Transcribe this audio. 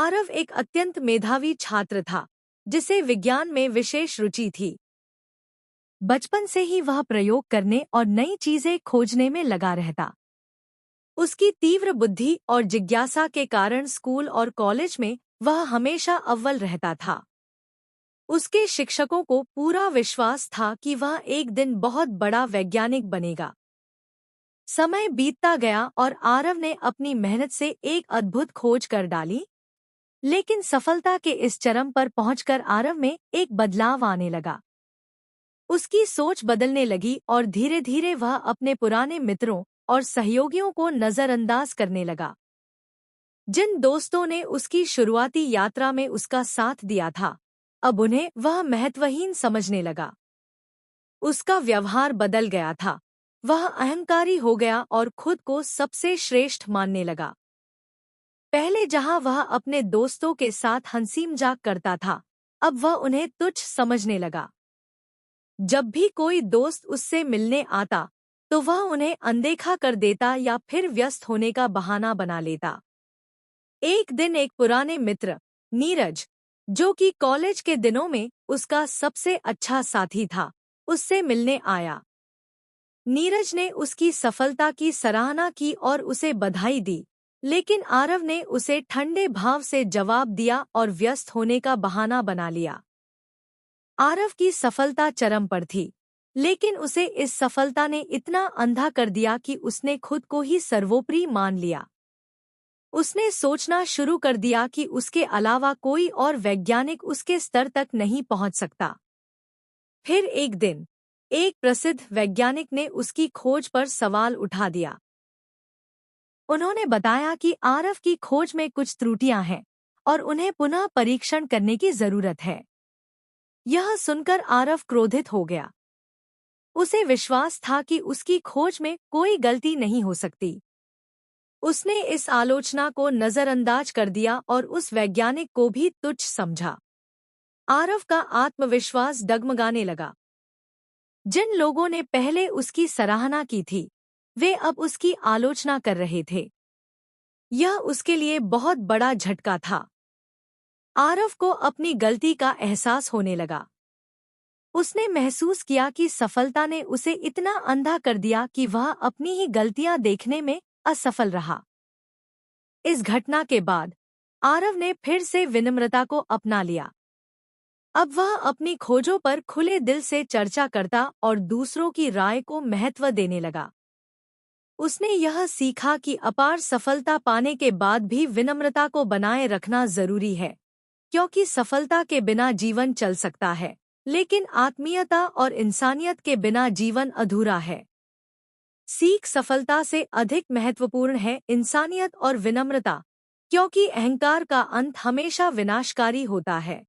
आरव एक अत्यंत मेधावी छात्र था, जिसे विज्ञान में विशेष रुचि थी। बचपन से ही वह प्रयोग करने और नई चीजें खोजने में लगा रहता। उसकी तीव्र बुद्धि और जिज्ञासा के कारण स्कूल और कॉलेज में वह हमेशा अव्वल रहता था। उसके शिक्षकों को पूरा विश्वास था कि वह एक दिन बहुत बड़ा वैज्ञानिक बनेगा। समय बीतता गया और आरव ने अपनी मेहनत से एक अद्भुत खोज कर डाली। लेकिन सफलता के इस चरम पर पहुंचकर आरव में एक बदलाव आने लगा। उसकी सोच बदलने लगी और धीरे धीरे वह अपने पुराने मित्रों और सहयोगियों को नजरअंदाज करने लगा। जिन दोस्तों ने उसकी शुरुआती यात्रा में उसका साथ दिया था, अब उन्हें वह महत्वहीन समझने लगा। उसका व्यवहार बदल गया था। वह अहंकारी हो गया और खुद को सबसे श्रेष्ठ मानने लगा। पहले जहां वह अपने दोस्तों के साथ हंसी मजाक करता था, अब वह उन्हें तुच्छ समझने लगा। जब भी कोई दोस्त उससे मिलने आता, तो वह उन्हें अनदेखा कर देता या फिर व्यस्त होने का बहाना बना लेता। एक दिन एक पुराने मित्र, नीरज, जो कि कॉलेज के दिनों में उसका सबसे अच्छा साथी था, उससे मिलने आया। नीरज ने उसकी सफलता की सराहना की और उसे बधाई दी, लेकिन आरव ने उसे ठंडे भाव से जवाब दिया और व्यस्त होने का बहाना बना लिया। आरव की सफलता चरम पर थी, लेकिन उसे इस सफलता ने इतना अंधा कर दिया कि उसने खुद को ही सर्वोपरि मान लिया। उसने सोचना शुरू कर दिया कि उसके अलावा कोई और वैज्ञानिक उसके स्तर तक नहीं पहुंच सकता। फिर एक दिन एक प्रसिद्ध वैज्ञानिक ने उसकी खोज पर सवाल उठा दिया। उन्होंने बताया कि आरव की खोज में कुछ त्रुटियां हैं और उन्हें पुनः परीक्षण करने की जरूरत है। यह सुनकर आरव क्रोधित हो गया। उसे विश्वास था कि उसकी खोज में कोई गलती नहीं हो सकती। उसने इस आलोचना को नजरअंदाज कर दिया और उस वैज्ञानिक को भी तुच्छ समझा। आरव का आत्मविश्वास डगमगाने लगा। जिन लोगों ने पहले उसकी सराहना की थी, वे अब उसकी आलोचना कर रहे थे। यह उसके लिए बहुत बड़ा झटका था। आरव को अपनी गलती का एहसास होने लगा। उसने महसूस किया कि सफलता ने उसे इतना अंधा कर दिया कि वह अपनी ही गलतियां देखने में असफल रहा। इस घटना के बाद आरव ने फिर से विनम्रता को अपना लिया। अब वह अपनी खोजों पर खुले दिल से चर्चा करता और दूसरों की राय को महत्व देने लगा। उसने यह सीखा कि अपार सफलता पाने के बाद भी विनम्रता को बनाए रखना जरूरी है, क्योंकि सफलता के बिना जीवन चल सकता है, लेकिन आत्मीयता और इंसानियत के बिना जीवन अधूरा है। सीख सफलता से अधिक महत्वपूर्ण है इंसानियत और विनम्रता, क्योंकि अहंकार का अंत हमेशा विनाशकारी होता है।